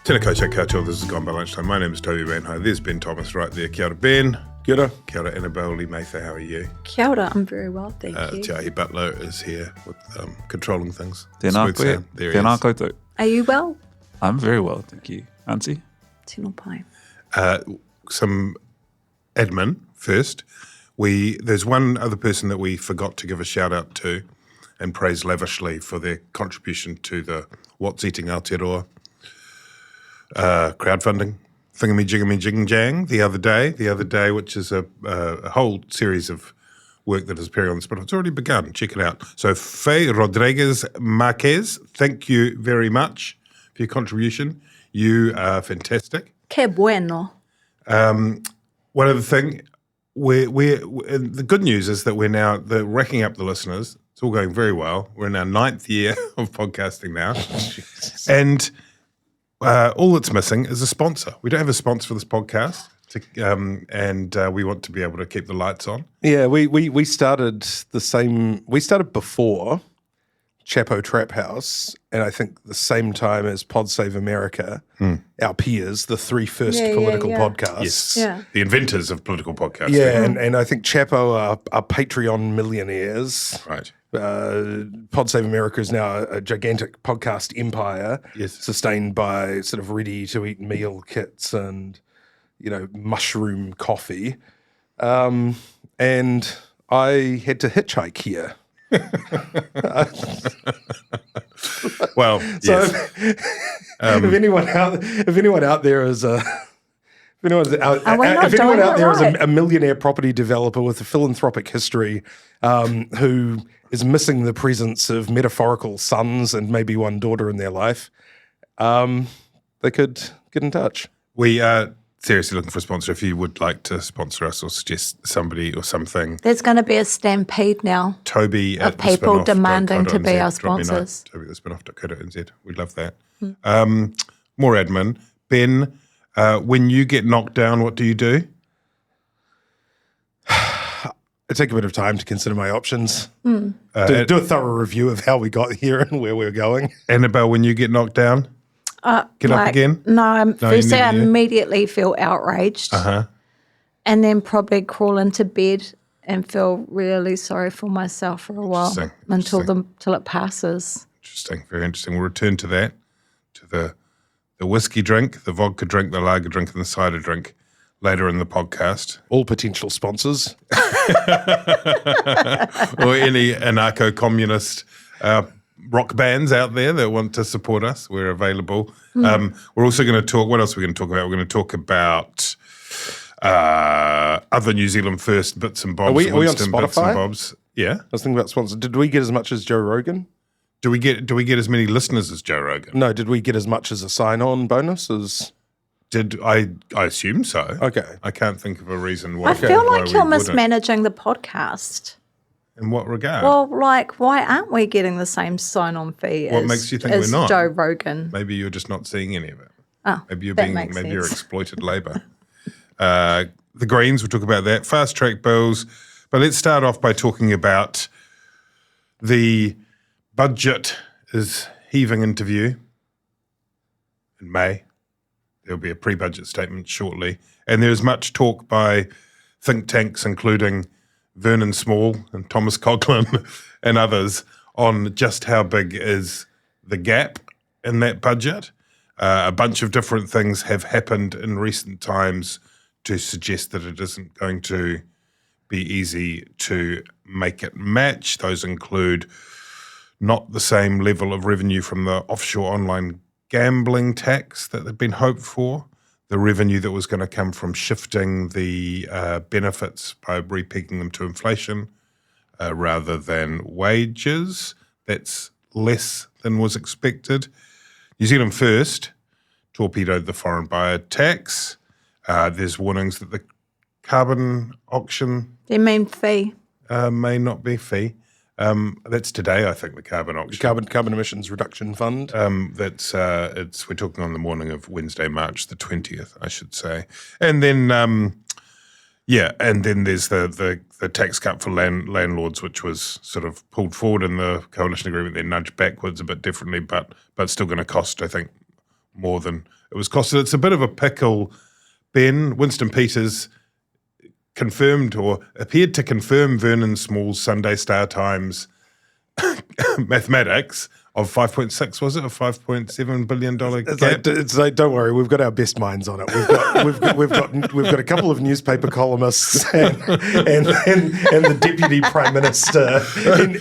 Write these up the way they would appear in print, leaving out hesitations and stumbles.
Tēnā koutou katoa, this is Gone by Lunchtime. My name is Toby Manhire. There's Ben Thomas right there. Kia ora, Ben. Kia ora. Kia ora, Annabelle. Lee Mather, how are you? Kia ora, I'm very well, thank you. Te Ahi Butler is here with controlling things. Tēnā Smooth koe. sound. There he Tēnā is. koutou. Are you well? I'm very well, thank you. Auntie? Tino pai. Some admin first. There's one other person that we forgot to give a shout out to and praise lavishly for their contribution to the What's Eating Aotearoa crowdfunding thingamajiggamajiggingjang the other day, which is a whole series of work that is appearing on the Spinoff. It's already begun. Check it out. So Faye Rodriguez Marquez, thank you very much for your contribution. You are fantastic. Que bueno. One other thing, the good news is that we're racking up the listeners. It's all going very well. We're in our 9th year of podcasting now. And all that's missing is a sponsor. We don't have a sponsor for this podcast, and we want to be able to keep the lights on. Yeah, we started the same. We started before Chapo Trap House, and I think the same time as Pod Save America, our peers, the three first political podcasts. Yes, Yeah. the inventors of political podcasting. Yeah, and I think Chapo are Patreon millionaires. Right. Pod Save America is now a gigantic podcast empire, Yes. sustained by sort of ready-to-eat meal kits and, mushroom coffee. And I had to hitchhike here. Well, So yes. if anyone out there is a right? millionaire property developer with a philanthropic history, who is missing the presence of metaphorical sons and maybe one daughter in their life, they could get in touch. We are seriously looking for a sponsor. If you would like to sponsor us or suggest somebody or something, There's going to be a stampede now. Toby Of at people thespinoff.co.nz, demanding to be our drop me a note. sponsors. Toby at thespinoff.co.nz. We'd love that. More admin. Ben, when you get knocked down, what do you do? I take a bit of time to consider my options. Do a thorough review of how we got here and where we're going. Annabelle, when you get knocked down, get up again? No, firstly, I you- immediately feel outraged. And then probably crawl into bed and feel really sorry for myself for a while Interesting. till it passes. Interesting, very interesting. We'll return to that, to the whiskey drink, the vodka drink, the lager drink, and the cider drink later in the podcast. All potential sponsors. Or any anarcho-communist rock bands out there that want to support us, we're available. We're also going to talk, what else are we going to talk about? We're going to talk about other New Zealand first bits and bobs. Are we on Winston bits and Spotify? bobs. Yeah. I was thinking about sponsors. Did we get as much as Joe Rogan? Do we get as many listeners as Joe Rogan? No, did we get as much as a sign-on bonus as... Did I assume so. Okay. I can't think of a reason why. I feel why like we you're wouldn't. mismanaging the podcast. In what regard? Well, why aren't we getting the same sign-on fee What as, makes you think as we're not? Joe Rogan? Maybe you're just not seeing any of it. Oh, Maybe you're that makes you're sense. exploited labour. The Greens, we'll talk about that. Fast track bills. But let's start off by talking about the budget is heaving into view in May. There'll be a pre-budget statement shortly. And there's much talk by think tanks, including Vernon Small and Thomas Coughlin and others, on just how big is the gap in that budget. A bunch of different things have happened in recent times to suggest that it isn't going to be easy to make it match. Those include not the same level of revenue from the offshore online gambling tax that had been hoped for, the revenue that was going to come from shifting the benefits by repegging them to inflation rather than wages. That's less than was expected. New Zealand First torpedoed the foreign buyer tax. There's warnings that the carbon auction They mean fee. may not be fee. That's today, I think, the carbon auction. Carbon Emissions Reduction Fund. We're talking on the morning of Wednesday, March the 20th, I should say. And then there's the tax cut for landlords, which was sort of pulled forward in the coalition agreement, then nudged backwards a bit differently, but still going to cost, I think, more than it was costed. It's a bit of a pickle, Ben. Winston Peters confirmed or appeared to confirm Vernon Small's Sunday Star Times mathematics of 5.6, was it, a $5.7 billion gap? It's like, don't worry, we've got our best minds on it. We've got a couple of newspaper columnists and the deputy prime minister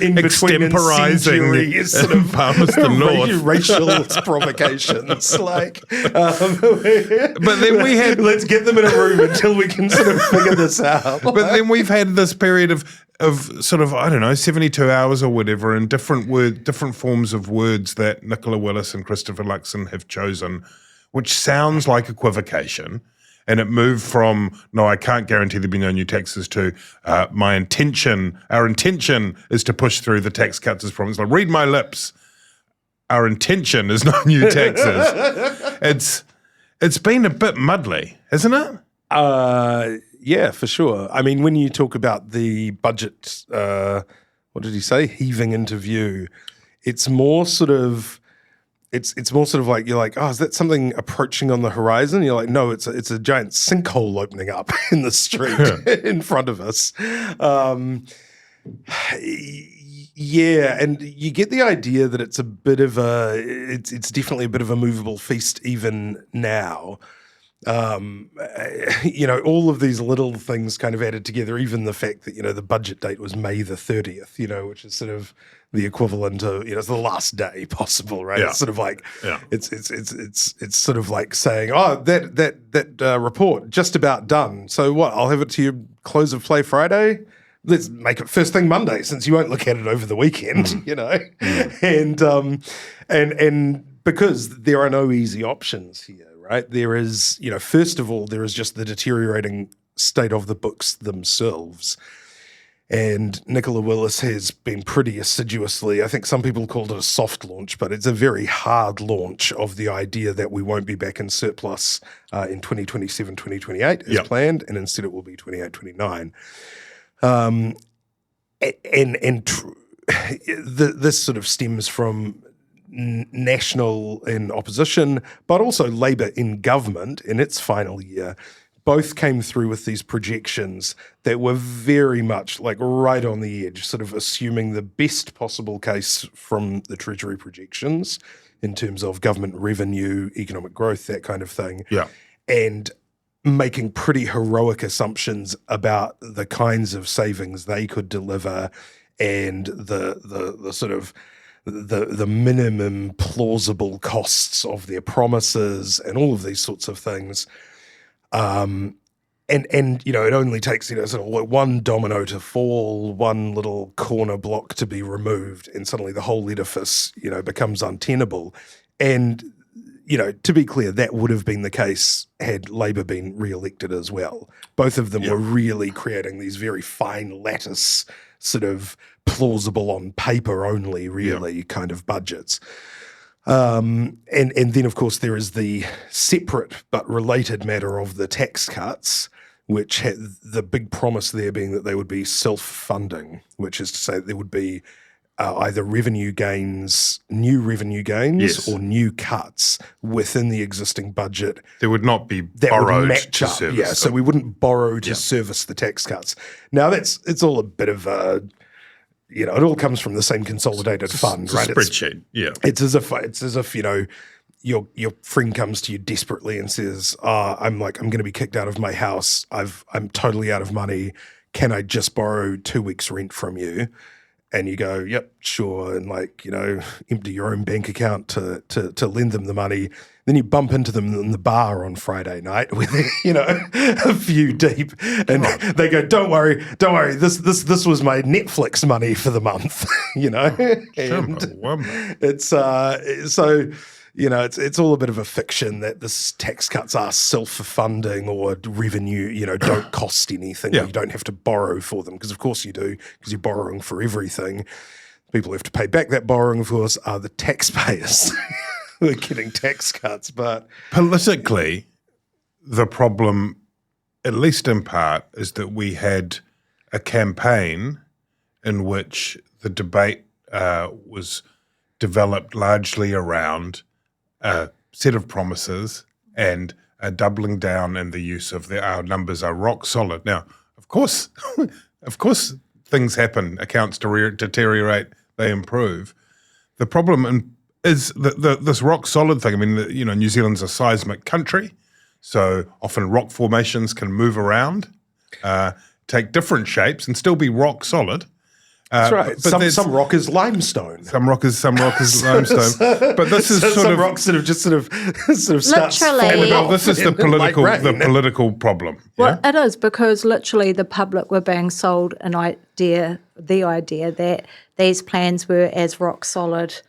in between extemporising sort of Palmerston North racial provocations. Like, but then we had let's get them in a room until we can sort of figure this out. But then we've had this period of sort of, I don't know, 72 hours or whatever, and different forms of words that Nicola, Willis and Christopher Luxon have chosen, which sounds like equivocation. And it moved from, no, I can't guarantee there'll be no new taxes, to our intention is to push through the tax cuts as promised. Like, read my lips. Our intention is no new taxes. It's been a bit muddly, hasn't it? Yeah, for sure. I mean, when you talk about the budget, what did he say? Heaving into view. It's more sort of, it's more sort of like, you're like, oh, is that something approaching on the horizon? You're like, no, it's a giant sinkhole opening up in the street in front of us. Yeah, and you get the idea that it's a bit of it's definitely a bit of a movable feast even now. All of these little things kind of added together, even the fact that, the budget date was May the 30th, which is sort of the equivalent of, it's the last day possible, right? Yeah. It's sort of like, Yeah. it's sort of like saying, oh, that report just about done. So what, I'll have it to you close of play Friday? Let's make it first thing Monday, since you won't look at it over the weekend, and because there are no easy options here. Right. There is, first of all, there is just the deteriorating state of the books themselves. And Nicola Willis has been pretty assiduously, I think some people called it a soft launch, but it's a very hard launch of the idea that we won't be back in surplus in 2027, 2028 as planned, and instead it will be 28, 29. This sort of stems from National in opposition, but also Labour in government in its final year, both came through with these projections that were very much like right on the edge, sort of assuming the best possible case from the Treasury projections in terms of government revenue, economic growth, that kind of thing. Yeah. And making pretty heroic assumptions about the kinds of savings they could deliver and the sort of the minimum plausible costs of their promises and all of these sorts of things. And it only takes, sort of like one domino to fall, one little corner block to be removed, and suddenly the whole edifice, becomes untenable. And, to be clear, that would have been the case had Labour been re-elected as well. Both of them were really creating these very fine lattice sort of plausible on paper only, really kind of budgets. And then, of course, there is the separate but related matter of the tax cuts, which had the big promise there being that they would be self-funding, which is to say that there would be either new revenue gains, or new cuts within the existing budget. There would not be that borrowed would match to up. service Yeah, so we wouldn't borrow to service the tax cuts. Now it's all a bit of a, it all comes from the same consolidated fund, right? Spreadsheet. It's as if your friend comes to you desperately and says, I'm going to be kicked out of my house. I'm totally out of money. Can I just borrow 2 weeks rent from you? And you go, yep, sure. And empty your own bank account to lend them the money. Then you bump into them in the bar on Friday night with, a few deep, and they go, don't worry. This was my Netflix money for the month, And it's so. It's all a bit of a fiction that this tax cuts are self-funding or revenue, don't cost anything. Yeah. You don't have to borrow for them, because of course you do, because you're borrowing for everything. People who have to pay back that borrowing, of course, are the taxpayers who are getting tax cuts. But politically, the problem, at least in part, is that we had a campaign in which the debate was developed largely around set of promises and a doubling down in the use of our numbers are rock solid. Now, of course, things happen. Accounts deteriorate, they improve. The problem is this rock solid thing. I mean, New Zealand's a seismic country, so often rock formations can move around, take different shapes, and still be rock solid. That's right. But some rock is limestone. Some rock is limestone. But this is some rocks that have just sort of starts Literally. falling off. This is the political problem. Well, it is, because literally the public were being sold the idea that these plans were as rock solid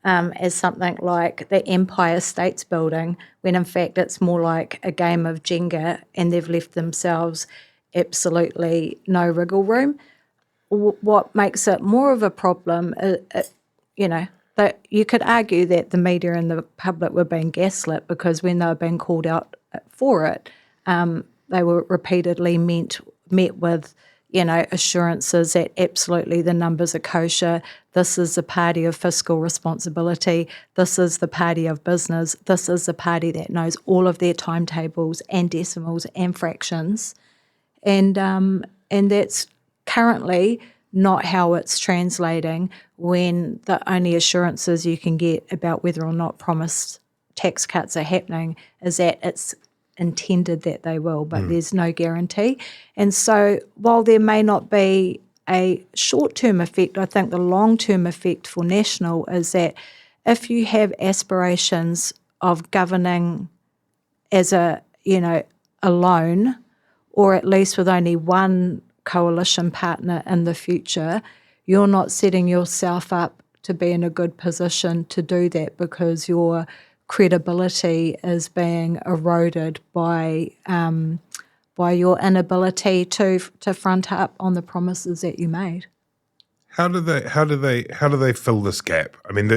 as something like the Empire States Building, when in fact it's more like a game of Jenga, and they've left themselves absolutely no wriggle room. What makes it more of a problem, that you could argue that the media and the public were being gaslit, because when they were being called out for it, they were repeatedly met with, assurances that absolutely the numbers are kosher. This is the party of fiscal responsibility. This is the party of business. This is the party that knows all of their timetables and decimals and fractions, and that's currently not how it's translating, when the only assurances you can get about whether or not promised tax cuts are happening is that it's intended that they will, but there's no guarantee. And so while there may not be a short-term effect, I think the long-term effect for National is that if you have aspirations of governing as alone, or at least with only one coalition partner in the future, you're not setting yourself up to be in a good position to do that, because your credibility is being eroded by your inability to front up on the promises that you made. How do they fill this gap? I mean,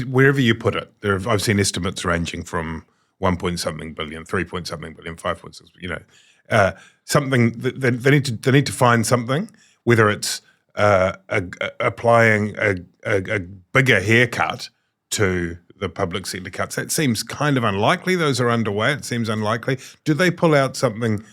wherever you put it, I've seen estimates ranging from 1 point something billion, 3 point something billion, 5.6. Something that they need to find something, whether it's applying a bigger haircut to the public sector cuts. That seems kind of unlikely. Those are underway. It seems unlikely. Do they pull out something?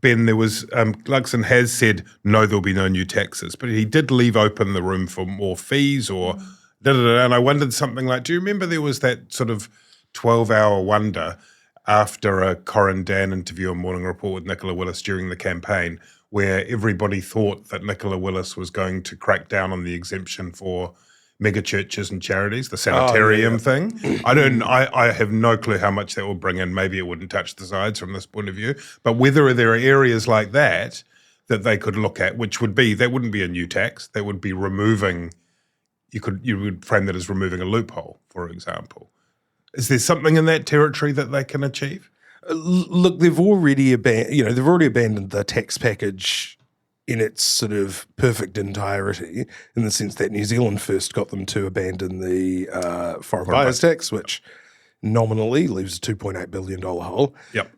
Ben, there was Luxon has said no, there'll be no new taxes, but he did leave open the room for more fees or and I wondered something like, do you remember there was that sort of 12-hour wonder after a Corin Dan interview on Morning Report with Nicola Willis during the campaign, where everybody thought that Nicola Willis was going to crack down on the exemption for mega churches and charities, the sanitarium thing. I have no clue how much that will bring in. Maybe it wouldn't touch the sides from this point of view, but whether there are areas like that they could look at, that wouldn't be a new tax. That would be removing, you would frame that as removing a loophole, for example. Is there something in that territory that they can achieve? Look, they've already abandoned the tax package in its sort of perfect entirety, in the sense that New Zealand first got them to abandon the foreign buyers tax, which nominally leaves a $2.8 billion hole. Yep.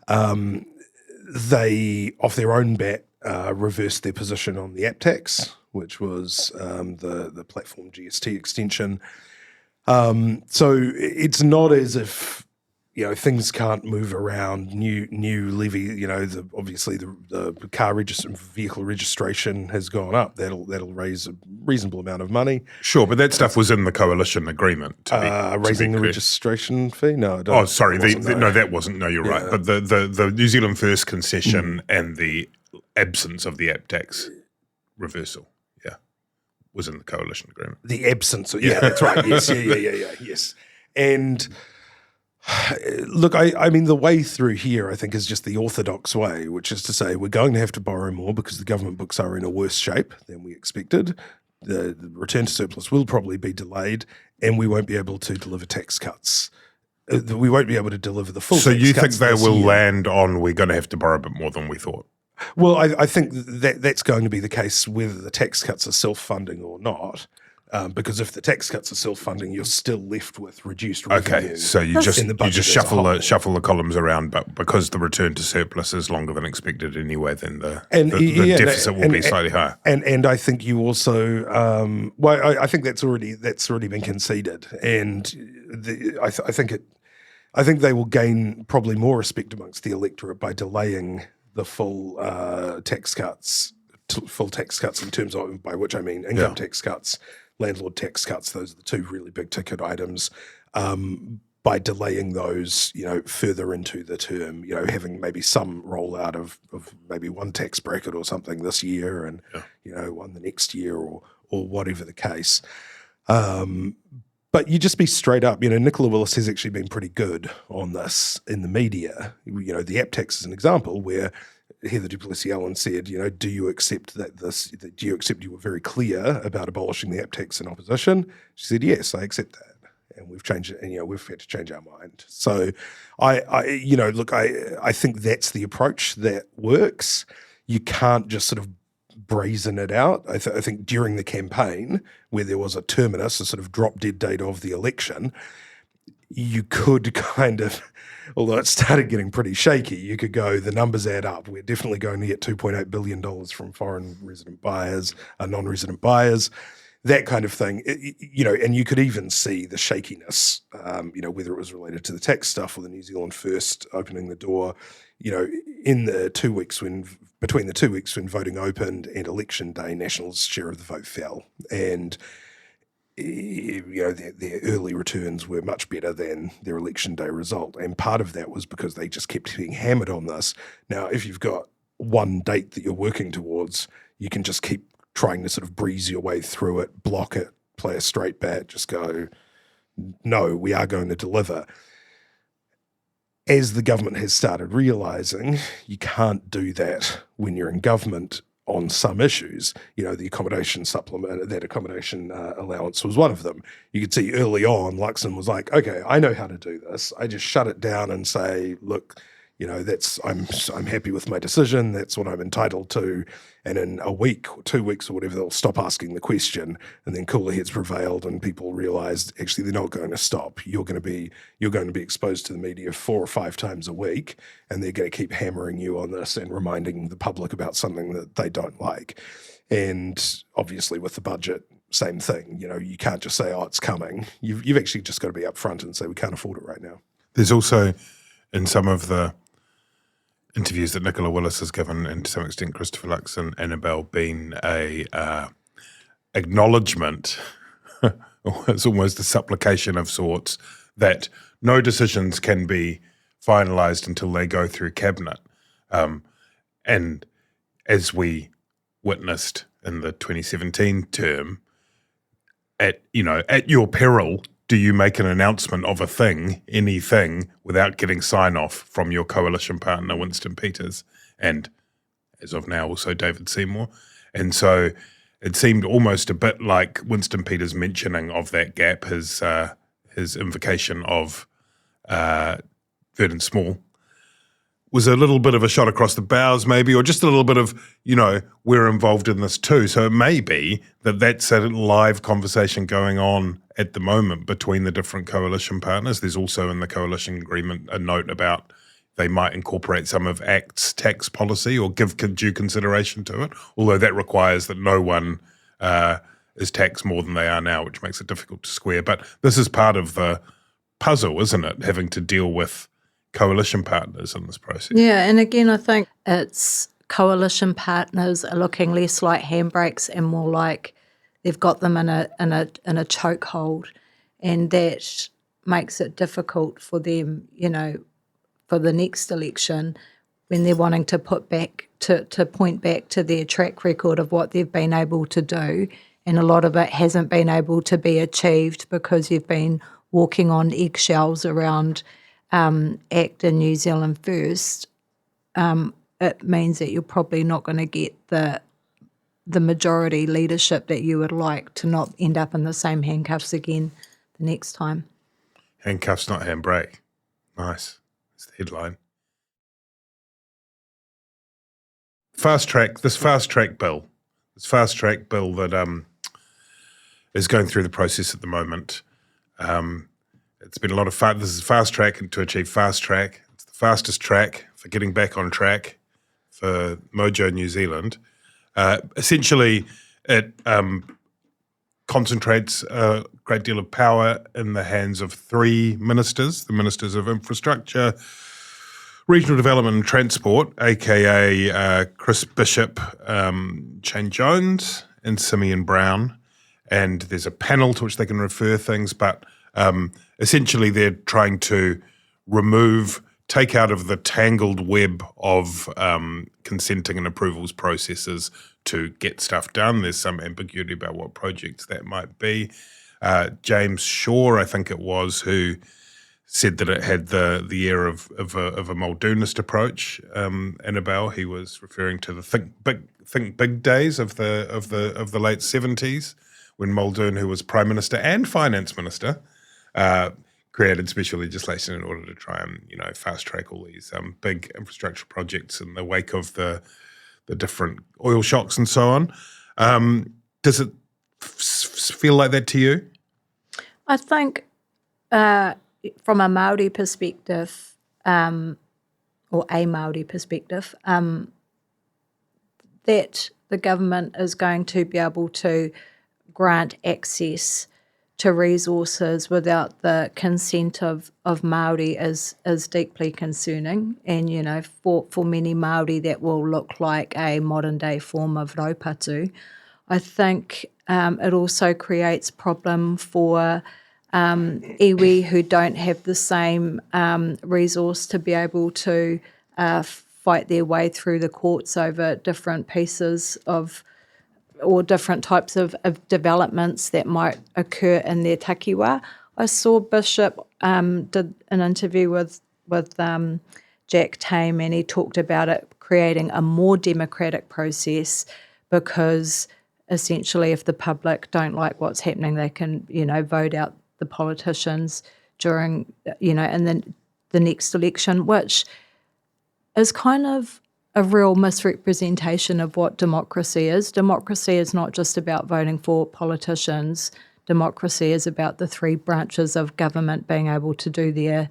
They, off their own bat, reversed their position on the app tax, which was the platform GST extension. So it's not as if, things can't move around. New levy, obviously the vehicle registration has gone up. That'll raise a reasonable amount of money. Sure, but that stuff was in the coalition agreement. Raising the registration fee? No, oh, sorry, that wasn't. No, you're right. But the New Zealand First concession and the absence of the app tax reversal. Was in the coalition agreement. The absence of, that's right. Yes, yes. And look, I mean, the way through here, I think, is just the orthodox way, which is to say we're going to have to borrow more because the government books are in a worse shape than we expected. The return to surplus will probably be delayed, and we won't be able to deliver tax cuts. We won't be able to deliver the full. So tax you cuts think they will year. land on we're going to have to borrow a bit more than we thought? Well, I think that's going to be the case whether the tax cuts are self-funding or not. Because if the tax cuts are self-funding, you're still left with reduced revenue. Okay, so you just shuffle the columns around, but because the return to surplus is longer than expected anyway, then the deficit will be slightly higher. And I think you also, I think that's already been conceded, and I think they will gain probably more respect amongst the electorate by delaying the full tax cuts in terms of, by which I mean income tax cuts, landlord tax cuts. Those are the two really big ticket items. By delaying those, further into the term, having maybe some rollout of maybe one tax bracket or something this year, and one the next year, or whatever the case. But you just be straight up. Nicola Willis has actually been pretty good on this in the media. The app tax is an example where Heather du Plessis-Allen said, do you accept you were very clear about abolishing the app tax in opposition? She said, yes, I accept that. And we've changed it, and we've had to change our mind. So I think that's the approach that works. You can't just sort of brazen it out. I think during the campaign, where there was a terminus, a sort of drop dead date of the election, you could kind of, although it started getting pretty shaky, you could go, the numbers add up. We're definitely going to get $2.8 billion from foreign resident buyers, non-resident buyers, that kind of thing. And you could even see the shakiness, whether it was related to the tax stuff or the New Zealand First opening the door, in the 2 weeks between the 2 weeks when voting opened and election day, Nationals' share of the vote fell. And their early returns were much better than their election day result. And part of that was because they just kept being hammered on this. Now, if you've got one date that you're working towards, you can just keep trying to sort of breeze your way through it, block it, play a straight bat, just go, no, we are going to deliver. As the government has started realising, you can't do that when you're in government on some issues. The accommodation supplement, that accommodation allowance was one of them. You could see early on, Luxon was like, okay, I know how to do this. I just shut it down and say, look, I'm happy with my decision. That's what I'm entitled to. And in a week or 2 weeks or whatever, they'll stop asking the question. And then cooler heads prevailed, and people realised actually they're not going to stop. You're going to be exposed to the media 4 or 5 times a week, and they're going to keep hammering you on this and reminding the public about something that they don't like. And obviously with the budget, same thing. You can't just say, oh, it's coming. You've actually just got to be upfront and say we can't afford it right now. There's also, in some of the interviews that Nicola Willis has given, and to some extent Christopher Luxon, Annabelle, been a acknowledgement, it's almost a supplication of sorts, that no decisions can be finalised until they go through cabinet. And as we witnessed in the 2017 term, at your peril, do you make an announcement of anything, without getting sign-off from your coalition partner, Winston Peters, and as of now also David Seymour? And so it seemed almost a bit like Winston Peters' mentioning of that gap, his invocation of Verdon Small, was a little bit of a shot across the bows maybe, or just a little bit of, we're involved in this too. So it may be that that's a live conversation going on at the moment between the different coalition partners. There's also in the coalition agreement a note about they might incorporate some of ACT's tax policy or give due consideration to it, although that requires that no one is taxed more than they are now, which makes it difficult to square. But this is part of the puzzle, isn't it, having to deal with coalition partners in this process? Yeah, and again, I think it's coalition partners are looking less like handbrakes and more like they've got them in a chokehold, and that makes it difficult for them, for the next election when they're wanting to point back to their track record of what they've been able to do, and a lot of it hasn't been able to be achieved because you've been walking on eggshells around ACT and New Zealand First. It means that you're probably not going to get the majority leadership that you would like, to not end up in the same handcuffs again the next time. Handcuffs, not handbrake. Nice. That's the headline. This fast track bill that is going through the process at the moment. It's been a lot of fun. This is fast track to achieve fast track. It's the fastest track for getting back on track for Mojo New Zealand. Essentially, it concentrates a great deal of power in the hands of three ministers, the Ministers of Infrastructure, Regional Development and Transport, aka Chris Bishop, Shane Jones, and Simeon Brown. And there's a panel to which they can refer things, but essentially they're trying to take out of the tangled web of consenting and approvals processes to get stuff done. There's some ambiguity about what projects that might be. James Shaw, I think it was, who said that it had the air of a Muldoonism approach. Annabelle, he was referring to the think big days of the late 70s, when Muldoon, who was Prime Minister and Finance Minister, created special legislation in order to try and fast track all these big infrastructure projects in the wake of the different oil shocks and so on. Does it feel like that to you? I think from a Māori perspective, or a Māori perspective, that the government is going to be able to grant access to resources without the consent of Māori is deeply concerning. And, for many Māori that will look like a modern day form of raupatu. I think it also creates problem for iwi who don't have the same resource to be able to fight their way through the courts over different pieces or different types of developments that might occur in their takiwa. I saw Bishop did an interview with Jack Tame, and he talked about it creating a more democratic process, because essentially if the public don't like what's happening, they can, vote out the politicians during, in the next election, which is kind of a real misrepresentation of what democracy is. Democracy is not just about voting for politicians. Democracy is about the three branches of government being able to do their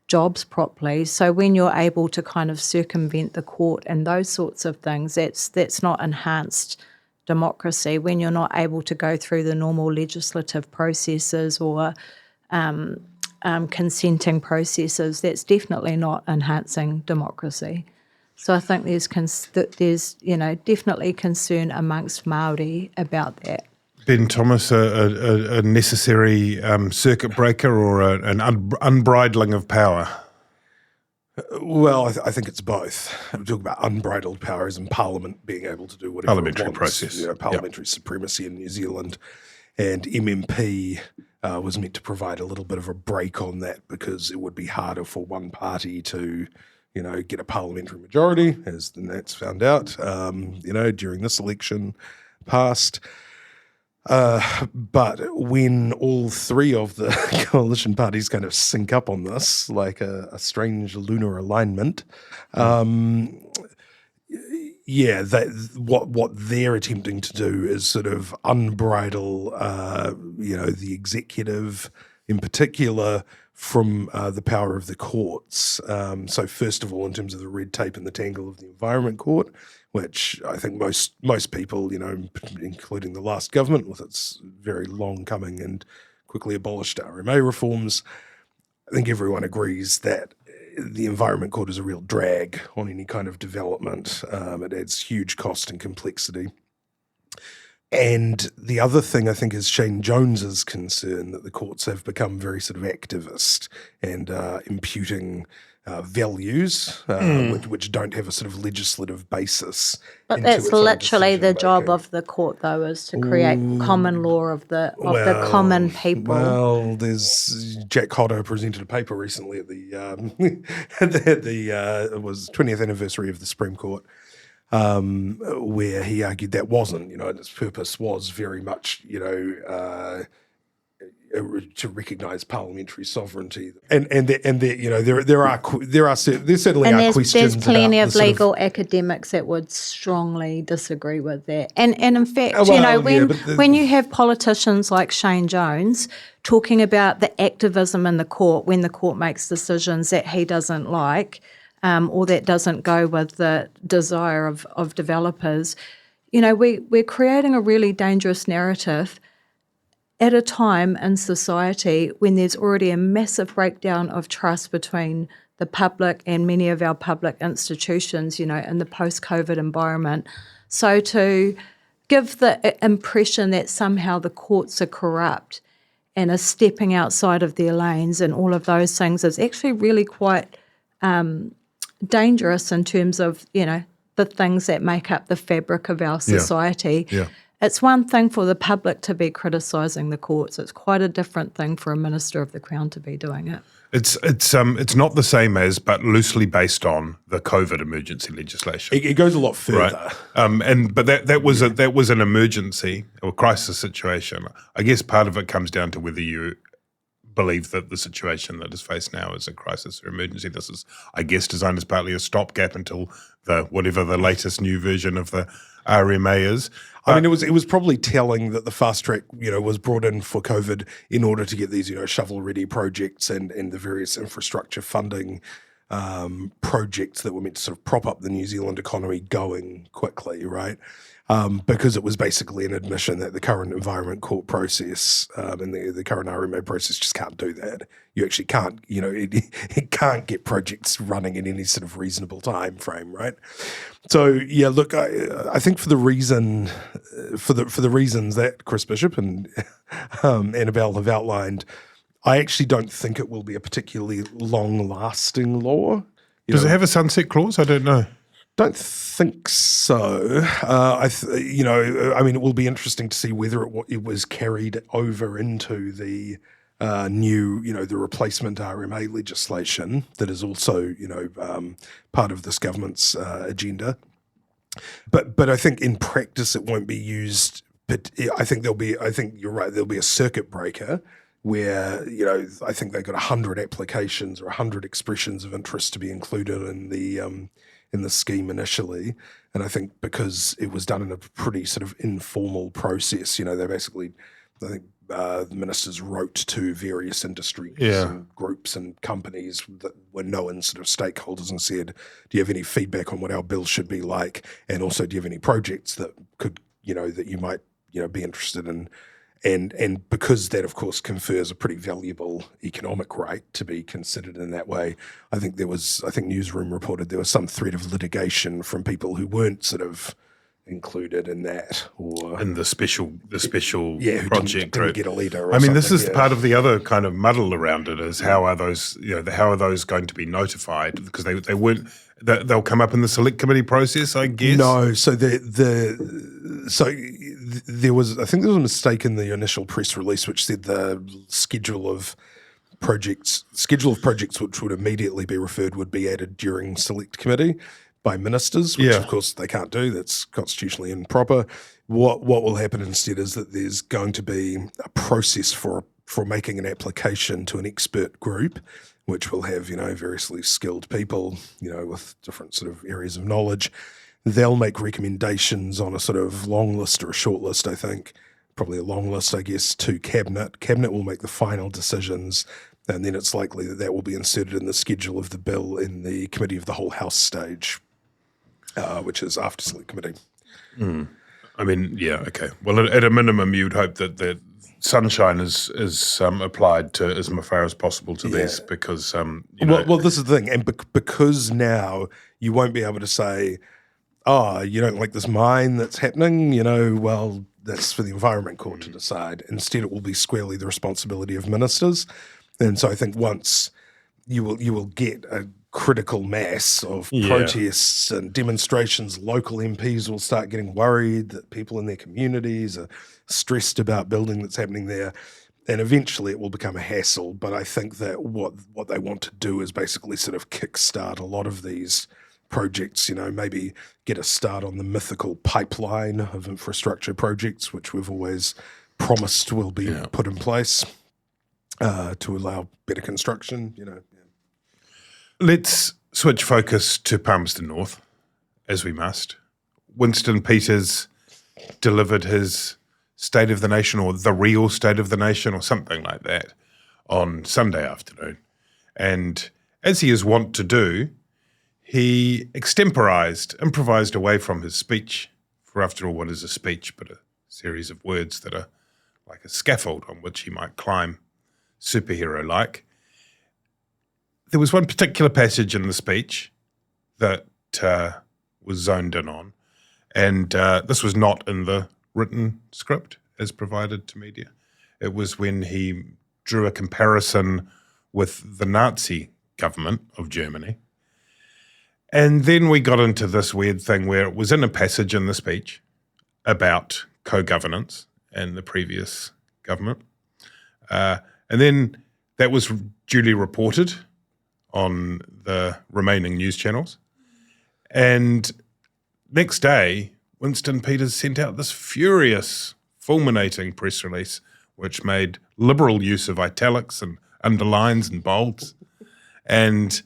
jobs properly. So when you're able to kind of circumvent the court and those sorts of things, that's not enhanced democracy. When you're not able to go through the normal legislative processes or consenting processes, that's definitely not enhancing democracy. So I think there's definitely concern amongst Māori about that. Ben Thomas, a necessary circuit breaker or an unbridling of power? Well, I think it's both. We talk about unbridled powers and Parliament being able to do whatever Parliamentary it wants. process. Parliamentary supremacy in New Zealand, and MMP was meant to provide a little bit of a break on that, because it would be harder for one party to get a parliamentary majority, as the Nats found out, during this election past. But when all three of the coalition parties kind of sync up on this, like a strange lunar alignment, what they're attempting to do is sort of unbridle, the executive in particular from the power of the courts. So first of all, in terms of the red tape and the tangle of the Environment Court, which I think most people, including the last government with its very long coming and quickly abolished RMA reforms, I think everyone agrees that the Environment Court is a real drag on any kind of development. It adds huge cost and complexity. And the other thing I think is Shane Jones's concern that the courts have become very sort of activist and imputing values which don't have a sort of legislative basis. But that's literally the job of the court, though, is to create common law of the common people. Well, there's Jack Hodder presented a paper recently at the it was 20th anniversary of the Supreme Court, where he argued that wasn't, its purpose was very much, to recognise parliamentary sovereignty, and you know there's certainly And are questions. there's plenty about of the sort legal academics that would strongly disagree with that. And in fact, Oh, you know, well, yeah, when you have politicians like Shane Jones talking about the activism in the court when the court makes decisions that he doesn't like, or that doesn't go with the desire of developers, you know, we're creating a really dangerous narrative at a time in society when there's already a massive breakdown of trust between the public and many of our public institutions, you know, in the post-COVID environment. So to give the impression that somehow the courts are corrupt and are stepping outside of their lanes and all of those things is actually really quite dangerous in terms of, you know, the things that make up the fabric of our society. Yeah. It's one thing for the public to be criticising the courts. It's quite a different thing for a Minister of the Crown to be doing it. It's not the same as, but loosely based on the COVID emergency legislation. it goes a lot further. Right. But that was an emergency or crisis situation. I guess part of it comes down to whether you believe that the situation that is faced now is a crisis or emergency. This is, I guess, designed as partly a stopgap until whatever the latest new version of the RMA is. I mean, it was probably telling that the fast track, you know, was brought in for COVID in order to get these, you know, shovel-ready projects and the various infrastructure funding projects that were meant to sort of prop up the New Zealand economy going quickly, right? Because it was basically an admission that the current Environment Court process and the current RMA process just can't do that. You actually can't, you know, it can't get projects running in any sort of reasonable time frame, right? So yeah, look, I think for the reasons that Chris Bishop and Annabelle have outlined, I actually don't think it will be a particularly long-lasting law. Does it have a sunset clause? I don't know. Don't think so. You know, I mean, it will be interesting to see whether it was carried over into the new, you know, the replacement RMA legislation that is also, you know, part of this government's agenda. But I think in practice it won't be used. But I think you're right. There'll be a circuit breaker where, you know, I think they got 100 applications or 100 expressions of interest to be included in the scheme initially. And I think because it was done in a pretty sort of informal process, you know, they basically, I think the ministers wrote to various industries and groups and companies that were known sort of stakeholders and said, do you have any feedback on what our bill should be like? And also, do you have any projects that could, you know, that you might, you know, be interested in? And because that, of course, confers a pretty valuable economic right to be considered in that way, I think Newsroom reported there was some threat of litigation from people who weren't sort of included in that, or in the special who project didn't get a leader. Or I mean, this is something, part of the other kind of muddle around it is how are those, you know, how are those going to be notified? Because they weren't. They'll come up in the select committee process, I guess. No, so there was, I think there was a mistake in the initial press release which said the schedule of projects which would immediately be referred would be added during select committee by ministers, which of course they can't do. That's constitutionally improper. What will happen instead is that there's going to be a process for making an application to an expert group, which will have, you know, variously skilled people, you know, with different sort of areas of knowledge. They'll make recommendations on a sort of long list or a short list, I think, probably a long list, I guess, to Cabinet. Cabinet will make the final decisions, and then it's likely that will be inserted in the schedule of the bill in the Committee of the Whole House stage, which is after select committee. I mean, yeah, okay. Well, at a minimum, you'd hope that the sunshine is applied to as far as possible to this, because you know. Well, this is the thing, and because now you won't be able to say, oh, you don't like this mine that's happening, you know, well, that's for the Environment Court to decide. Instead, it will be squarely the responsibility of ministers. And so I think once you will get a critical mass of protests and demonstrations, local MPs will start getting worried that people in their communities are stressed about building that's happening there. And eventually it will become a hassle. But I think that what they want to do is basically sort of kickstart a lot of these projects, you know, maybe get a start on the mythical pipeline of infrastructure projects, which we've always promised will be put in place. to allow better construction, Let's switch focus to Palmerston North, as we must. Winston Peters delivered his State of the Nation, or the real State of the Nation, or something like that, on Sunday afternoon. And as he is wont to do, he improvised away from his speech. For after all, what is a speech but a series of words that are like a scaffold on which he might climb, superhero-like. There was one particular passage in the speech that was zoned in on, and this was not in the written script as provided to media. It was when he drew a comparison with the Nazi government of Germany. And then we got into this weird thing where it was in a passage in the speech about co-governance and the previous government. And then that was duly reported on the remaining news channels. And next day, Winston Peters sent out this furious, fulminating press release which made liberal use of italics and underlines and bolds. And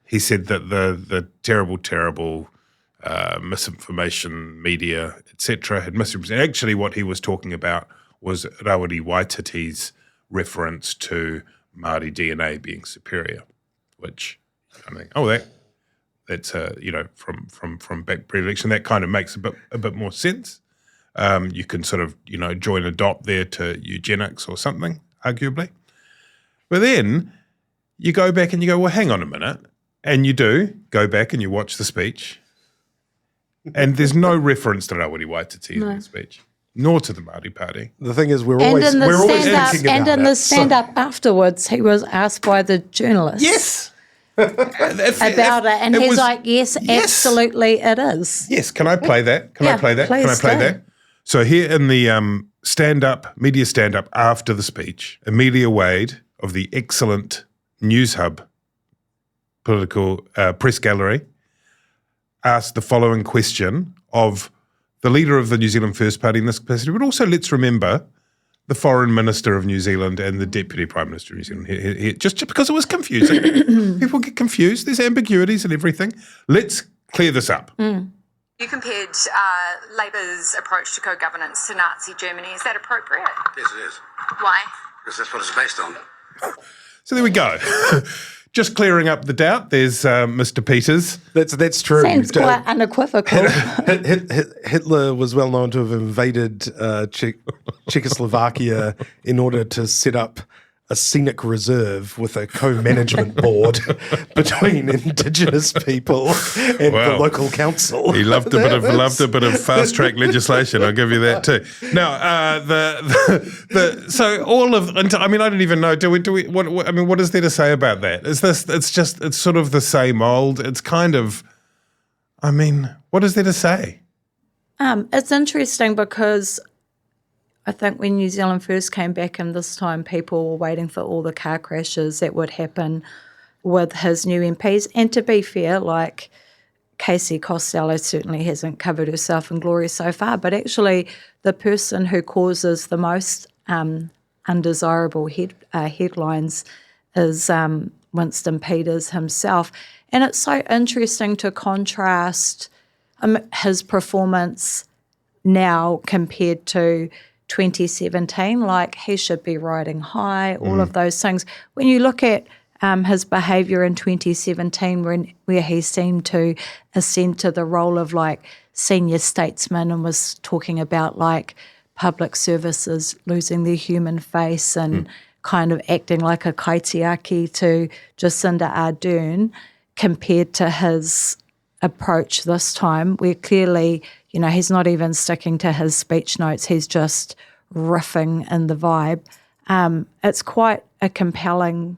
he said that the terrible misinformation media, etc., had misrepresented. Actually, what he was talking about was Rawiri Waititi's reference to Māori DNA being superior, which I mean, that's from back pre-election, that kind of makes a bit more sense. You can sort of join a dot there to eugenics or something, arguably. But then you go back and you go, well, hang on a minute, and you do go back and you watch the speech, and there's no reference to Rawiri Waititi in the speech, nor to the Māori Party. The thing is, we're always thinking about it. And in the stand-up afterwards, he was asked by the journalist. Yes. About it, and he's like, yes, absolutely it is. Yes, can I play that? Can I play that? So here in the media stand-up after the speech, Amelia Wade of the excellent News Hub political press gallery asked the following question of the leader of the New Zealand First Party in this capacity, but also let's remember the Foreign Minister of New Zealand and the Deputy Prime Minister of New Zealand, just because it was confusing. People get confused. There's ambiguities and everything. Let's clear this up. You compared Labour's approach to co-governance to Nazi Germany. Is that appropriate? Yes, it is. Why? Because that's what it's based on. So there we go. Just clearing up the doubt. There's Mr. Peters. That's true. Seems quite unequivocal. Hitler was well known to have invaded Czechoslovakia in order to set up a scenic reserve with a co-management board between Indigenous people and the local council. He loved a bit of fast track legislation. I'll give you that too. Now, so all of, I mean, I don't even know. Do we? What is there to say about that? It's sort of the same old. It's kind of, I mean, what is there to say? It's interesting because I think when New Zealand first came back in this time, people were waiting for all the car crashes that would happen with his new MPs. And to be fair, like Casey Costello certainly hasn't covered herself in glory so far, but actually the person who causes the most undesirable headlines is Winston Peters himself. And it's so interesting to contrast his performance now compared to 2017, like he should be riding high, all of those things. When you look at his behaviour in 2017, where he seemed to ascend to the role of like senior statesman and was talking about like public services losing their human face and kind of acting like a kaitiaki to Jacinda Ardern, compared to his approach this time, where clearly, he's not even sticking to his speech notes, he's just riffing in the vibe. It's quite a compelling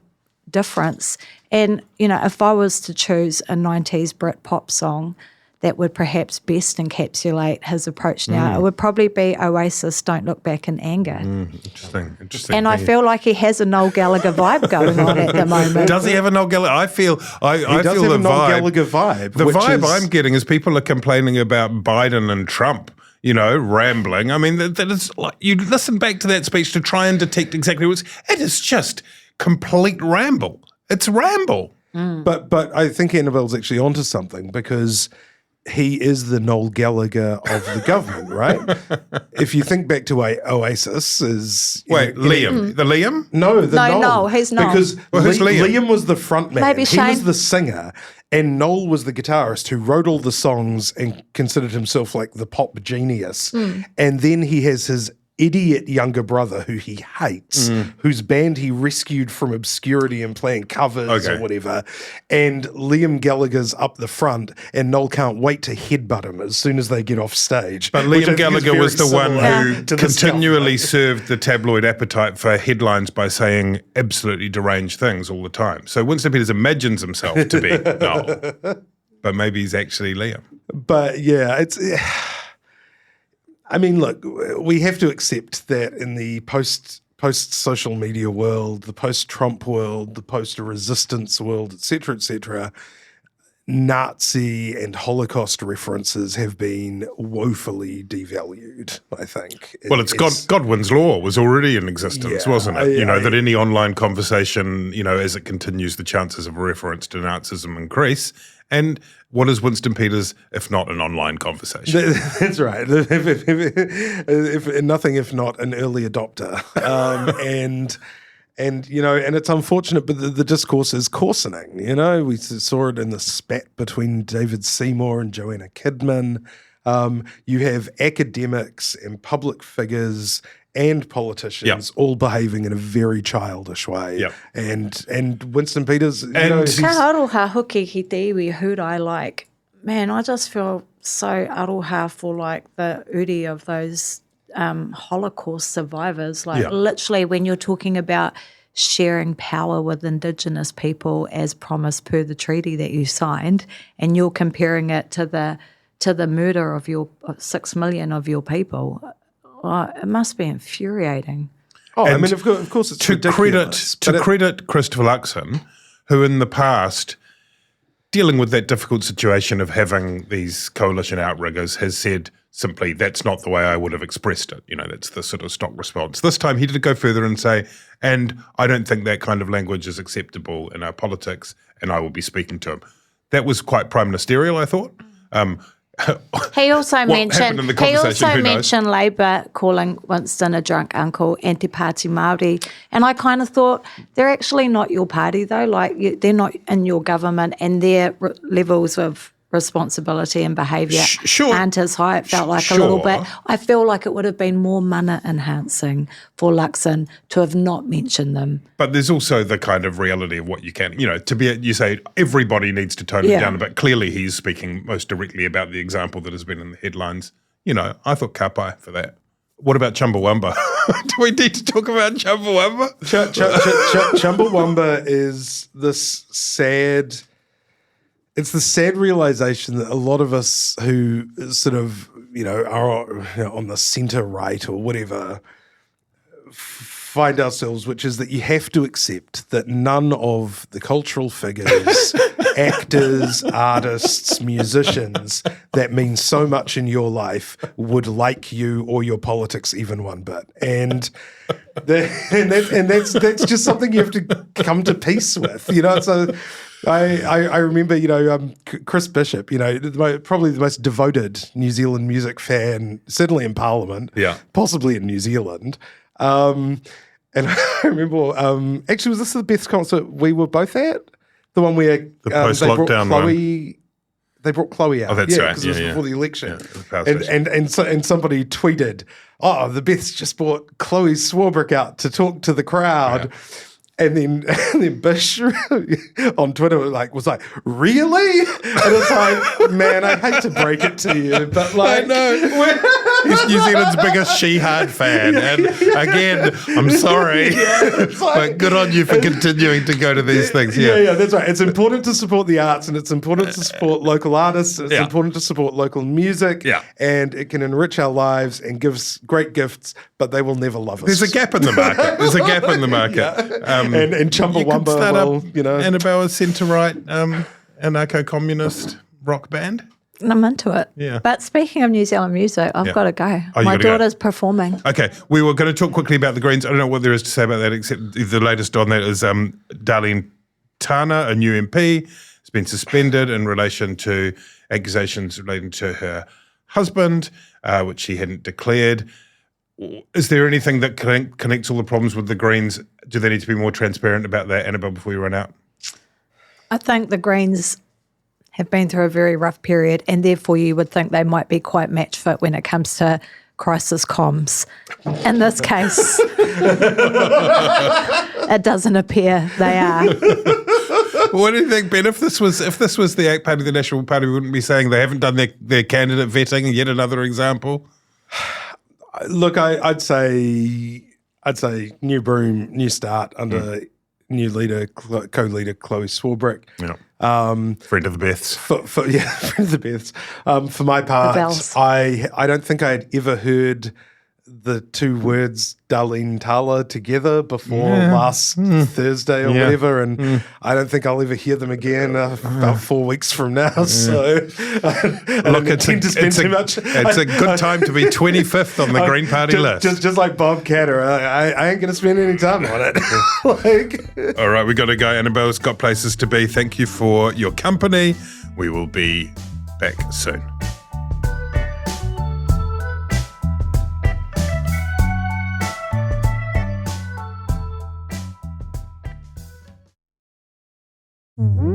difference. And, if I was to choose a 90s Brit pop song that would perhaps best encapsulate his approach now, it would probably be Oasis, Don't Look Back in Anger. Interesting. And I feel like he has a Noel Gallagher vibe going on at the moment. Does he have a Noel Gallagher? I feel does the have a Noel vibe. Gallagher vibe. The vibe I'm getting is people are complaining about Biden and Trump, rambling. I mean, that is like, you listen back to that speech to try and detect exactly what's. It is just complete ramble. It's ramble. But I think Annabelle's actually onto something, because he is the Noel Gallagher of the government, right? If you think back to Oasis, Liam, the Liam? No, Noel. No, he's Noel. Because who's Liam? Liam was the front man. Maybe he Shane. was the singer, and Noel was the guitarist who wrote all the songs and considered himself like the pop genius. And then he has his idiot younger brother who he hates, whose band he rescued from obscurity and playing covers or whatever. And Liam Gallagher's up the front, and Noel can't wait to headbutt him as soon as they get off stage. But Liam Gallagher was the one who continually served the tabloid appetite for headlines by saying absolutely deranged things all the time. So Winston Peters imagines himself to be Noel, but maybe he's actually Liam. But yeah, it's... I mean, look, we have to accept that in the post-social media world, the post-Trump world, the post-resistance world, et cetera, Nazi and Holocaust references have been woefully devalued, I think. Well, Godwin's law was already in existence, wasn't it? That any online conversation, as it continues, the chances of a reference to Nazism increase. And what is Winston Peters if not an online conversation? That's right. If nothing, if not an early adopter. And it's unfortunate, but the discourse is coarsening. We saw it in the spat between David Seymour and Joanna Kidman. You have academics and public figures and politicians all behaving in a very childish way. Yep. And Winston Peters, Ka aroha hoki ki te iwi hurai, like, man, I just feel so aroha for like the uri of those Holocaust survivors. Like literally when you're talking about sharing power with Indigenous people as promised per the treaty that you signed, and you're comparing it to the murder of 6 million of your people. It must be infuriating. Oh, I mean, of course, it's ridiculous. To credit Christopher Luxon, who in the past, dealing with that difficult situation of having these coalition outriggers, has said simply, that's not the way I would have expressed it. That's the sort of stock response. This time he did go further and say, and I don't think that kind of language is acceptable in our politics, and I will be speaking to him. That was quite prime ministerial, I thought. He also mentioned Labour calling Winston a drunk uncle, anti-party Māori, and I kind of thought they're actually not your party though. Like they're not in your government, and their levels of responsibility and behaviour aren't as high. It felt like a little bit. I feel like it would have been more mana enhancing for Luxon to have not mentioned them. But there's also the kind of reality of what you can, you say everybody needs to tone it down a bit. Clearly he's speaking most directly about the example that has been in the headlines. I thought kapai for that. What about Chumbawamba? Do we need to talk about Chumbawamba? Chumbawamba is this sad... It's the sad realization that a lot of us who sort of, are on the centre right or whatever find ourselves, which is that you have to accept that none of the cultural figures, actors, artists, musicians that mean so much in your life would like you or your politics even one bit. And that's just something you have to come to peace with, So I remember, Chris Bishop, probably the most devoted New Zealand music fan, certainly in Parliament, possibly in New Zealand. And I remember, actually, was this the best concert we were both at? The one where the post-lockdown one. They brought Chloe out. Oh, that's right. Because it was before the election. Yeah, and somebody tweeted, the Beths just brought Chloe Swarbrick out to talk to the crowd. Yeah. And then Bish on Twitter was like, really? And it's like, man, I hate to break it to you, but like, I know. He's New Zealand's biggest She-Hard fan, and again, I'm sorry, but good on you for continuing to go to these things. Yeah, that's right. It's important to support the arts, and it's important to support local artists. It's important to support local music, and it can enrich our lives and give us great gifts, but they will never love us. There's a gap in the market. And Chumbawamba, Annabelle, a centre-right anarcho-communist rock band. I'm into it. Yeah. But speaking of New Zealand music, I've got to go. Oh, you My gotta go. daughter's performing. Okay, we were going to talk quickly about the Greens. I don't know what there is to say about that, except the latest on that is Darlene Tana, a new MP, has been suspended in relation to accusations relating to her husband, which she hadn't declared. Is there anything that connects all the problems with the Greens? Do they need to be more transparent about that, Annabelle, before we run out? I think the Greens have been through a very rough period, and therefore you would think they might be quite match fit when it comes to crisis comms. In this case, it doesn't appear they are. What do you think, Ben? If this was the ACT Party, the National Party, we wouldn't be saying they haven't done their candidate vetting. Yet another example. Look, I'd say new broom, new start under new leader, co-leader Chloe Swarbrick. Yeah. Friend of the Beths. Friend of the Beths. For my part, I don't think I'd ever heard the two words Darlene Tala together before last Thursday or whatever, and I don't think I'll ever hear them again about 4 weeks from now. So, look, It's a good time to be 25th on the Green Party list. Just like Bob Catter, I ain't going to spend any time on it. All right, we got to go. Annabelle's got places to be. Thank you for your company. We will be back soon. Mm-hmm.